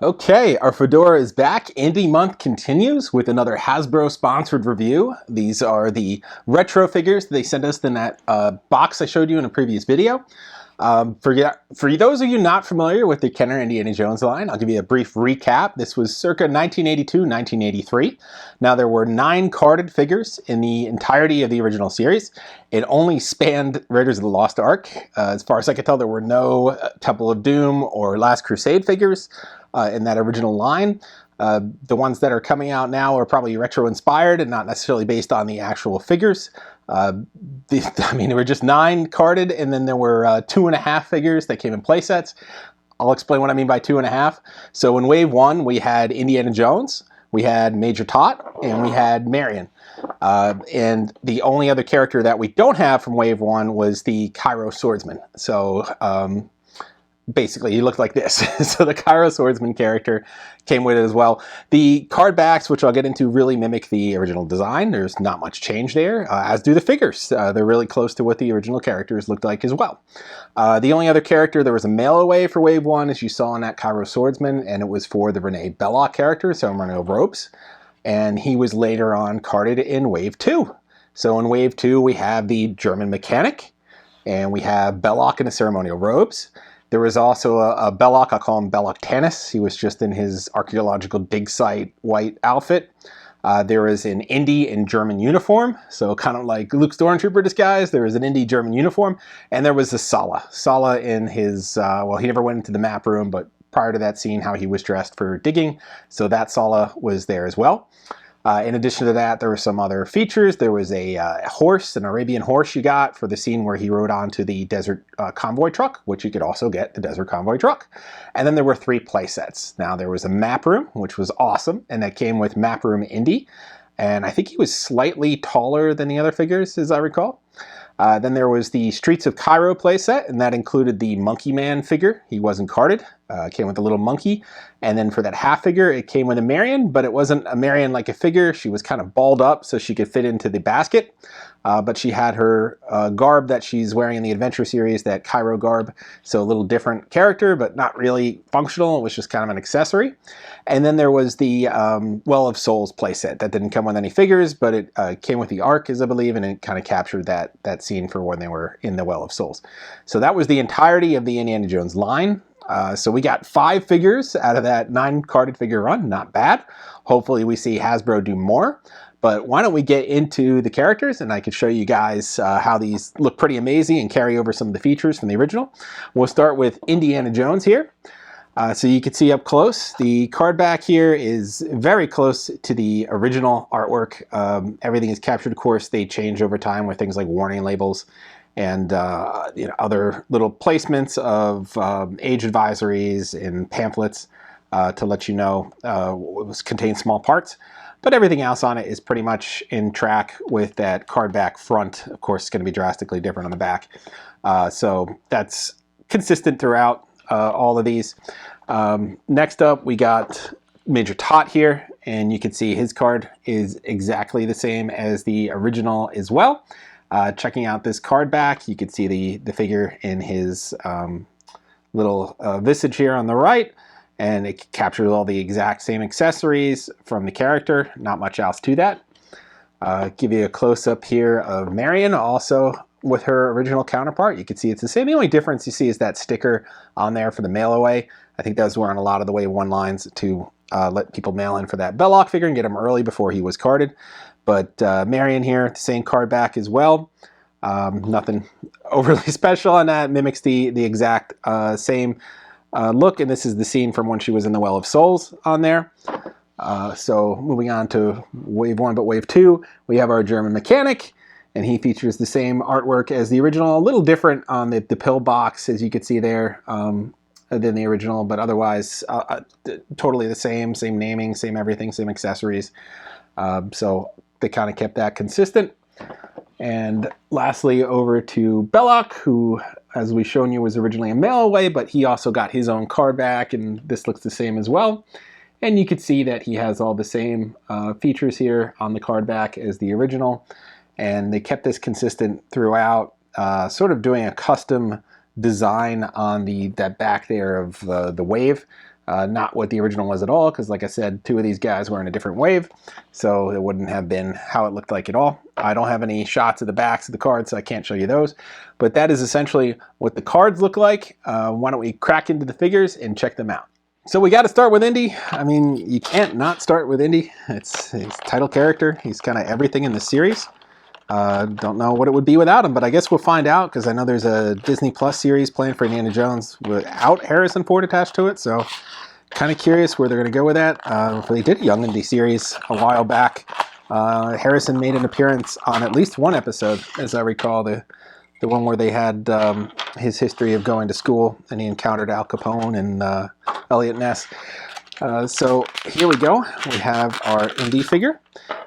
Okay, our Fedora is back. Indy month continues with another Hasbro sponsored review. These are the retro figures they sent us in that box I showed you in a previous video. For those of you not familiar with the Kenner Indiana Jones line, I'll give you a brief recap. This was circa 1982-1983. Now, there were 9 carded figures in the entirety of the original series. It only spanned Raiders of the Lost Ark. As far as I could tell, there were no Temple of Doom or Last Crusade figures in that original line. The ones that are coming out now are probably retro-inspired and not necessarily based on the actual figures. There were just 9 carded, and then there were 2.5 figures that came in play sets. I'll explain what I mean by 2.5. So in Wave 1, we had Indiana Jones, we had Major Tot, and we had Marion. And the only other character that we don't have from Wave 1 was the Cairo Swordsman. So basically, he looked like this. So the Cairo Swordsman character came with it as well. The card backs, which I'll get into, really mimic the original design. There's not much change there, as do the figures. They're really close to what the original characters looked like as well. The only other character, there was a mail away for Wave 1, as you saw in that Cairo Swordsman, and it was for the Bellock character, Ceremonial Robes. And he was later on carded in Wave 2. So in Wave 2, we have the German Mechanic, and we have Bellock in the Ceremonial Robes. There was also a Bellock, I'll call him Bellock Tanis. He was just in his archaeological dig site white outfit. There was an Indy in German uniform, so kind of like Luke Stormtrooper disguise. There was an Indy German uniform, and there was a Sala. Sala in his, well, he never went into the map room, but prior to that scene, how he was dressed for digging. So that Sala was there as well. In addition to that, there were some other features. There was a horse, an Arabian horse you got for the scene where he rode onto the desert convoy truck, which you could also get the desert convoy truck. And then there were 3 play sets. Now, there was a map room, which was awesome, and that came with Map Room Indy. And I think he was slightly taller than the other figures, as I recall. Then there was the Streets of Cairo playset, and that included the Monkey Man figure. He wasn't carded. Came with a little monkey. And then for that half figure, it came with a Marion, but it wasn't a Marion like a figure. She was kind of balled up so she could fit into the basket. But she had her garb that she's wearing in the Adventure series, that Cairo garb. So a little different character, but not really functional. It was just kind of an accessory. And then there was the Well of Souls playset. That didn't come with any figures, but it came with the Ark, as I believe, and it kind of captured that scene for when they were in the Well of Souls. So that was the entirety of the Indiana Jones line. So we got 5 figures out of that 9 carded figure run. Not bad. Hopefully we see Hasbro do more. But why don't we get into the characters, and I can show you guys how these look pretty amazing and carry over some of the features from the original. We'll start with Indiana Jones here. So you can see up close, the card back here is very close to the original artwork. Everything is captured, of course. They change over time with things like warning labels and other little placements of age advisories and pamphlets to let you know it contains small parts. But everything else on it is pretty much in track with that card back front. Of course, it's going to be drastically different on the back. So that's consistent throughout all of these. Next up, we got Major Tot here, and you can see his card is exactly the same as the original as well. Checking out this card back, you can see the figure in his little visage here on the right, and it captures all the exact same accessories from the character. Not much else to that. Give you a close-up here of Marion, also with her original counterpart. You can see it's the same. The only difference you see is that sticker on there for the mail away. I think those were on a lot of the Wave 1 lines to let people mail in for that Bellock figure and get him early before he was carded. But Marion here, the same card back as well. Nothing overly special on that. Mimics the exact same look, and this is the scene from when she was in the Well of Souls on there. So moving on to Wave 1, but Wave 2, we have our German Mechanic, and he features the same artwork as the original, a little different on the pill box, as you can see there, than the original, but otherwise totally the same naming, same everything, same accessories. So they kind of kept that consistent. And lastly, over to Bellock, who, as we've shown you, was originally a mail away, but he also got his own card back, and this looks the same as well. And you can see that he has all the same features here on the card back as the original. And they kept this consistent throughout, sort of doing a custom design on that back there of the wave. Not what the original was at all, because like I said, 2 of these guys were in a different wave, so it wouldn't have been how it looked like at all. I don't have any shots of the backs of the cards, so I can't show you those. But that is essentially what the cards look like. Why don't we crack into the figures and check them out. So we got to start with Indy. I mean, you can't not start with Indy. It's his title character. He's kind of everything in the series. Don't know what it would be without him, but I guess we'll find out, because I know there's a Disney Plus series planned for Indiana Jones without Harrison Ford attached to it, so kind of curious where they're going to go with that. They did a Young Indy series a while back. Harrison made an appearance on at least one episode, as I recall, the one where they had his history of going to school, and he encountered Al Capone and Elliot Ness. So here we go. We have our Indy figure,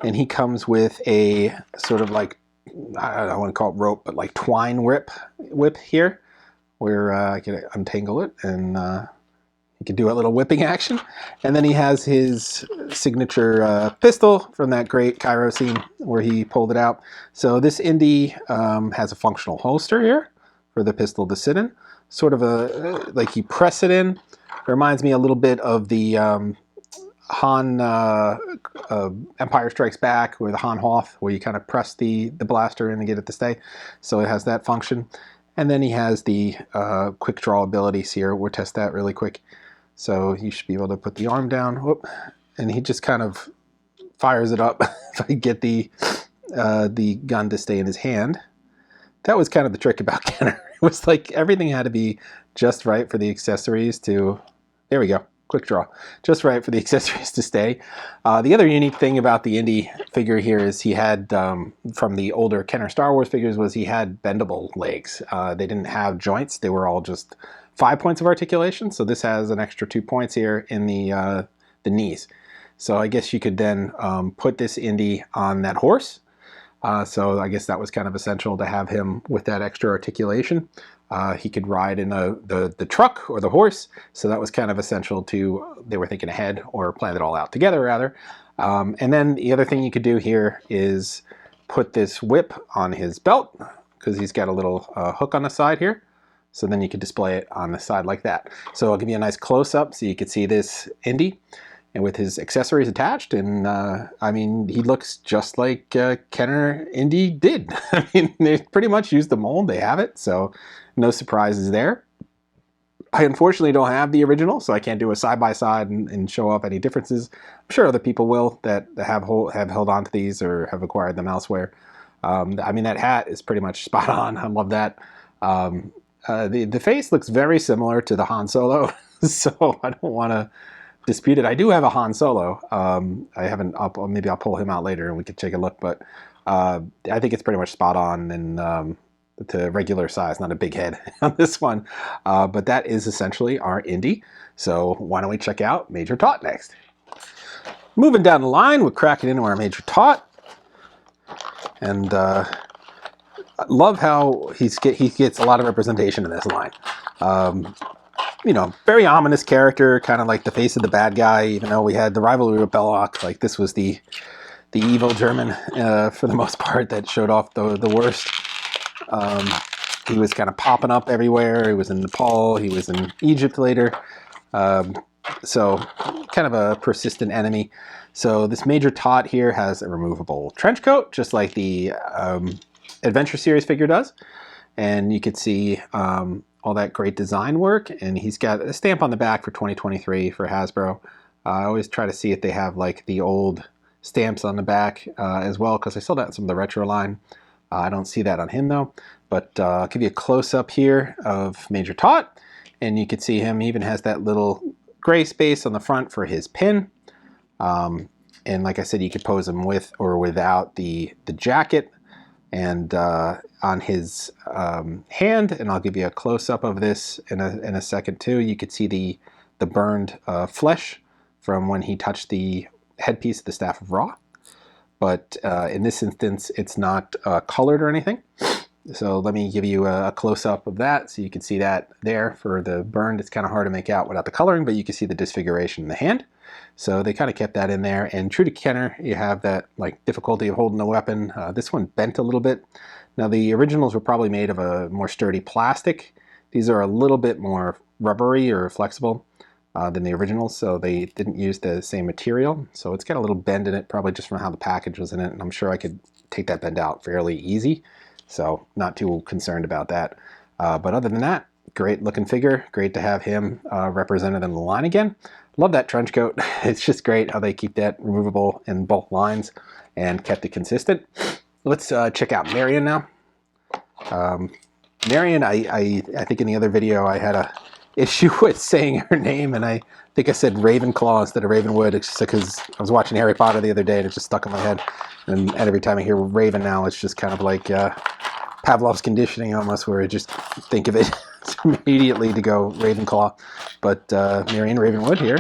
and he comes with a sort of like, I don't want to call it rope, but like twine whip here, where I can untangle it and he can do a little whipping action. And then he has his signature pistol from that great Cairo scene where he pulled it out. So this Indy has a functional holster here for the pistol to sit in. Sort of like you press it in. It reminds me a little bit of the Han Empire Strikes Back, or the Han Hoth, where you kind of press the blaster in and get it to stay. So it has that function. And then he has the quick draw abilities here. We'll test that really quick. So you should be able to put the arm down. Whoop, and he just kind of fires it up if I get the gun to stay in his hand. That was kind of the trick about Kenner. It was like everything had to be just right for the accessories to... There we go. Quick draw. Just right for the accessories to stay. The other unique thing about the Indy figure here is he had, from the older Kenner Star Wars figures, was he had bendable legs. They didn't have joints. They were all just 5 points of articulation. So this has an extra 2 points here in the knees. So I guess you could then put this Indy on that horse. So I guess that was kind of essential to have him with that extra articulation. He could ride in the truck or the horse, so that was kind of essential to, they were thinking ahead, or planned it all out together rather. And then the other thing you could do here is put this whip on his belt, because he's got a little hook on the side here. So then you could display it on the side like that. So I'll give you a nice close-up so you can see this Indy, and with his accessories attached, and I mean, he looks just like Kenner Indy did. I mean, they pretty much used the mold, they have it, so no surprises there. I unfortunately don't have the original, so I can't do a side-by-side and show off any differences. I'm sure other people will that have held on to these or have acquired them elsewhere. I mean, that hat is pretty much spot on. I love that. The face looks very similar to the Han Solo, so I don't want to dispute it. I do have a Han Solo. I haven't. Maybe I'll pull him out later and we could take a look. But I think it's pretty much spot on and to regular size, not a big head on this one. But that is essentially our Indy. So why don't we check out Major Tot next? Moving down the line, we're cracking into our Major Tot, and I love how he gets a lot of representation in this line. You know, very ominous character, kind of like the face of the bad guy, even though we had the rivalry with Bellock. Like, this was the evil German, for the most part, that showed off the worst. He was kind of popping up everywhere. He was in Nepal. He was in Egypt later. So, kind of a persistent enemy. So, this Major Tot here has a removable trench coat, just like the Adventure Series figure does. And you could see all that great design work, and he's got a stamp on the back for 2023 for Hasbro. I always try to see if they have like the old stamps on the back as well, because I saw that in some of the retro line. I don't see that on him though, but I'll give you a close-up here of Major Tot, and you can see him. He even has that little gray space on the front for his pin. And like I said, you could pose him with or without the jacket. And on his hand, and I'll give you a close-up of this in a second too, you could see the burned flesh from when he touched the headpiece of the Staff of Ra. But in this instance, it's not colored or anything. So let me give you a close-up of that so you can see that there. For the burned, it's kind of hard to make out without the coloring, but you can see the disfiguration in the hand. So they kind of kept that in there. And true to Kenner, you have that like difficulty of holding the weapon. This one bent a little bit. Now the originals were probably made of a more sturdy plastic. These are a little bit more rubbery or flexible. than the originals, so they didn't use the same material. So it's got a little bend in it, probably just from how the package was in it, and I'm sure I could take that bend out fairly easy. So not too concerned about that. But other than that, great looking figure. Great to have him represented in the line again. Love that trench coat. It's just great how they keep that removable in both lines and kept it consistent. Let's check out Marion now. Marion, I think in the other video I had a issue with saying her name, and I think I said Ravenclaw instead of Ravenwood. It's just because I was watching Harry Potter the other day and it just stuck in my head. And every time I hear Raven now, it's just kind of like Pavlov's conditioning almost, where I just think of it immediately to go Ravenclaw. But Marion Ravenwood here.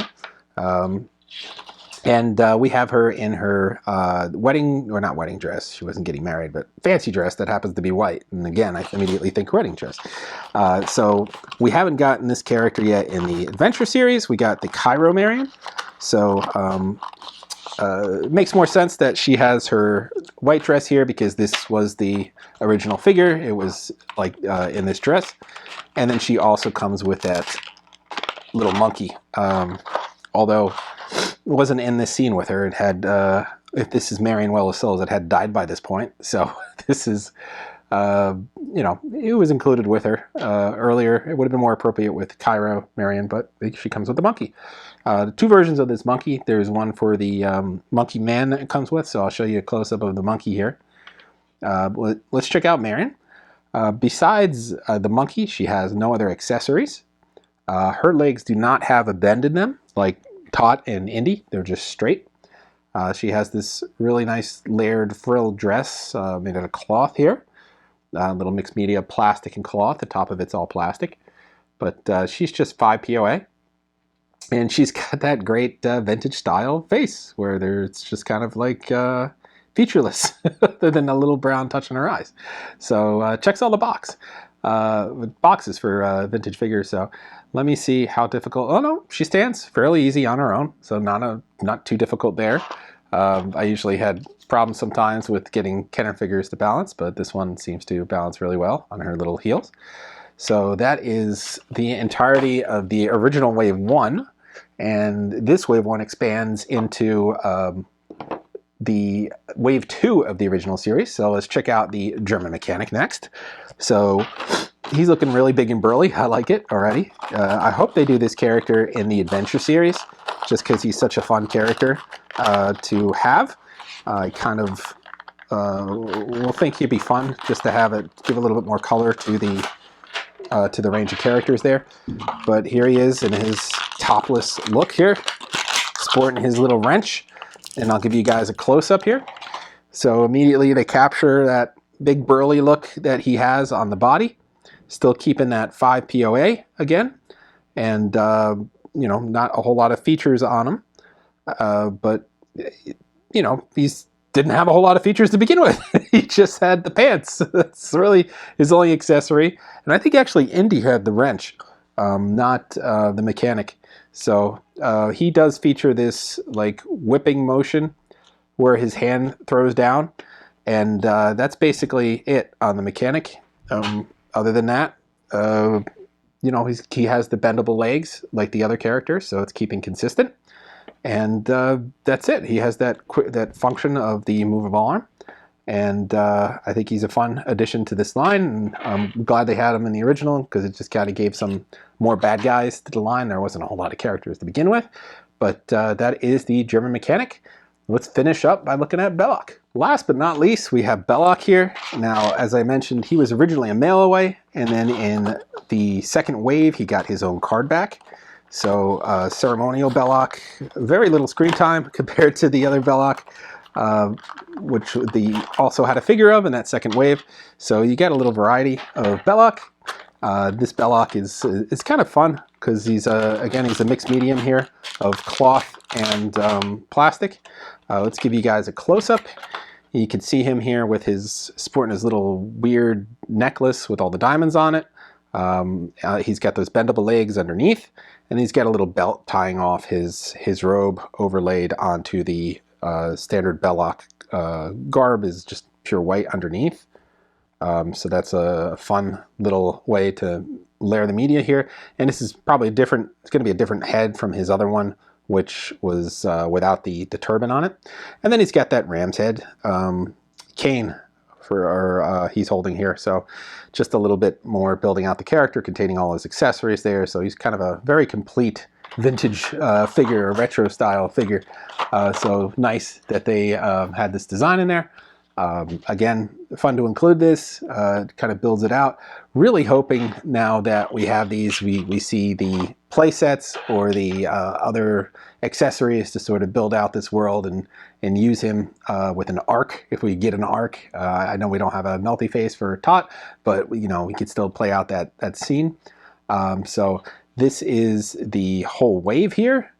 And we have her in her wedding, or not wedding dress, she wasn't getting married, but fancy dress that happens to be white. And again, I immediately think wedding dress. So we haven't gotten this character yet in the Adventure series. We got the Cairo Marion. So it makes more sense that she has her white dress here because this was the original figure. It was like in this dress. And then she also comes with that little monkey. Although it wasn't in this scene with her. It had, if this is Marion Well of Souls, it had died by this point. So this is, you know, it was included with her earlier. It would have been more appropriate with Cairo Marion, but she comes with the monkey. Two versions of this monkey. There's one for the monkey man that it comes with, so I'll show you a close-up of the monkey here. Let's check out Marion. Besides the monkey, she has no other accessories. Her legs do not have a bend in them, like Tot and Indy. They're just straight. She has this really nice layered frill dress made out of cloth here. Little mixed media plastic and cloth. The top of it's all plastic. But she's just 5 POA. And she's got that great vintage style face where it's just kind of like featureless other than a little brown touch in her eyes. So checks all the boxes for vintage figures. So let me see how difficult. Oh no, she stands fairly easy on her own. So not too difficult there. I usually had problems sometimes with getting Kenner figures to balance, but this one seems to balance really well on her little heels. So that is the entirety of the original Wave 1. And this Wave 1 expands into the Wave 2 of the original series. So let's check out the German mechanic next. So he's looking really big and burly. I like it already. I hope they do this character in the Adventure series, just because he's such a fun character to have. I kind of will think he'd be fun just to have it, give a little bit more color to the range of characters there. But here he is in his topless look here, sporting his little wrench. And I'll give you guys a close-up here. So immediately they capture that big burly look that he has on the body, still keeping that 5 POA again. And, you know, not a whole lot of features on him. But, you know, didn't have a whole lot of features to begin with. He just had the pants. That's really his only accessory. And I think actually Indy had the wrench, not the mechanic. So he does feature this like whipping motion where his hand throws down. And that's basically it on the mechanic. Other than that, you know, he has the bendable legs like the other characters, so it's keeping consistent. And that's it. He has that function of the movable arm. And I think he's a fun addition to this line. And I'm glad they had him in the original because it just kind of gave some more bad guys to the line. There wasn't a whole lot of characters to begin with. But that is the German mechanic. Let's finish up by looking at Bellock. Last but not least, we have Bellock here. Now, as I mentioned, he was originally a mail away. And then in the second wave, he got his own card back. So ceremonial Bellock, very little screen time compared to the other Bellock, which they also had a figure of in that second wave. So you get a little variety of Bellock. This Bellock is kind of fun because he's again, he's a mixed medium here of cloth and plastic. Let's give you guys a close-up. You can see him here with sporting his little weird necklace with all the diamonds on it. He's got those bendable legs underneath, and he's got a little belt tying off his robe overlaid onto the standard Bellock garb is just pure white underneath. So that's a fun little way to layer the media here. And this is probably different. It's going to be a different head from his other one, which was without the turban on it. And then he's got that ram's head cane he's holding here. So just a little bit more building out the character, containing all his accessories there. So he's kind of a very complete vintage figure, a retro style figure. So nice that they had this design in there. Again, fun to include this, kind of builds it out. Really hoping now that we have these, we see the play sets or the other accessories to sort of build out this world and use him with an arc, if we get an arc. I know we don't have a melty face for Tot, but we could still play out that scene. So this is the whole wave here.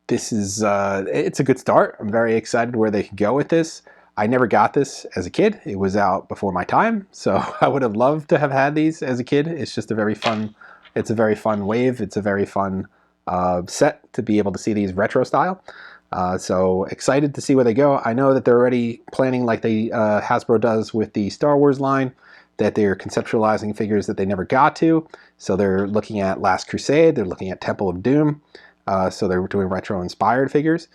This is, it's a good start. I'm very excited where they could go with this. I never got this as a kid. It was out before my time, so I would have loved to have had these as a kid. It's just a very fun, it's a very fun wave. It's a very fun set to be able to see these retro style. So excited to see where they go. I know that they're already planning, like Hasbro does with the Star Wars line, that they're conceptualizing figures that they never got to. So they're looking at Last Crusade, they're looking at Temple of Doom. So they're doing retro inspired figures.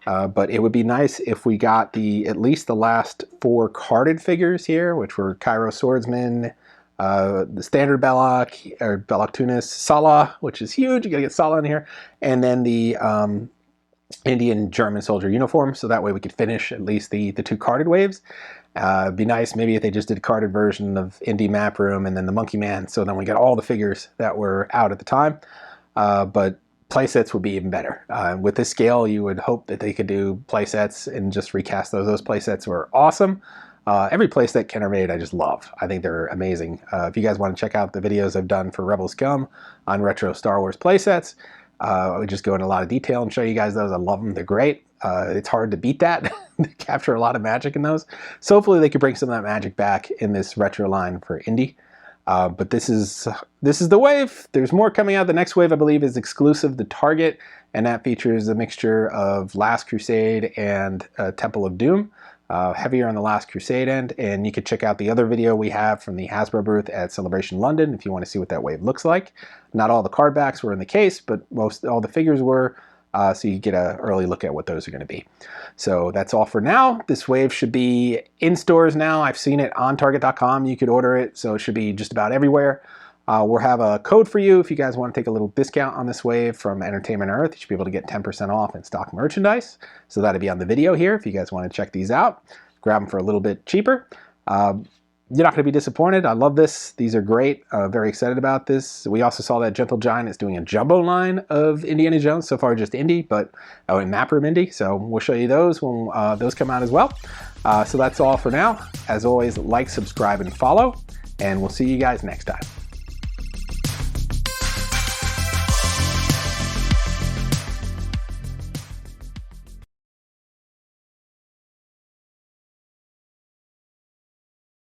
But it would be nice if we got at least the last 4 carded figures here, which were Cairo Swordsman, the standard Bellock, or Bellock Tunis, Salah, which is huge, you gotta get Salah in here, and then the Indian German soldier uniform, so that way we could finish at least the 2 carded waves. It'd be nice maybe if they just did a carded version of Indy Map Room and then the Monkey Man, so then we got all the figures that were out at the time. But playsets would be even better. With this scale, you would hope that they could do playsets and just recast those. Those playsets were awesome. Every playset Ken made, I just love. I think they're amazing. If you guys want to check out the videos I've done for Rebel Scum on retro Star Wars playsets, I would just go into a lot of detail and show you guys those. I love them. They're great. It's hard to beat that. They capture a lot of magic in those. So hopefully they could bring some of that magic back in this retro line for Indy. But this is the wave. There's more coming out. The next wave, I believe, is exclusive to Target, and that features a mixture of Last Crusade and Temple of Doom. Heavier on the Last Crusade end, and you can check out the other video we have from the Hasbro booth at Celebration London if you want to see what that wave looks like. Not all the card backs were in the case, but all the figures were, so you get an early look at what those are going to be. So that's all for now. This wave should be in stores now. I've seen it on Target.com. You could order it, so it should be just about everywhere. We'll have a code for you if you guys want to take a little discount on this wave from Entertainment Earth. You should be able to get 10% off in stock merchandise. So that'll be on the video here if you guys want to check these out. Grab them for a little bit cheaper. You're not going to be disappointed. I love this. These are great. Very excited about this. We also saw that Gentle Giant is doing a jumbo line of Indiana Jones. So far just Indy, but in Map Room Indy. So we'll show you those when those come out as well. So that's all for now. As always, like, subscribe, and follow. And we'll see you guys next time.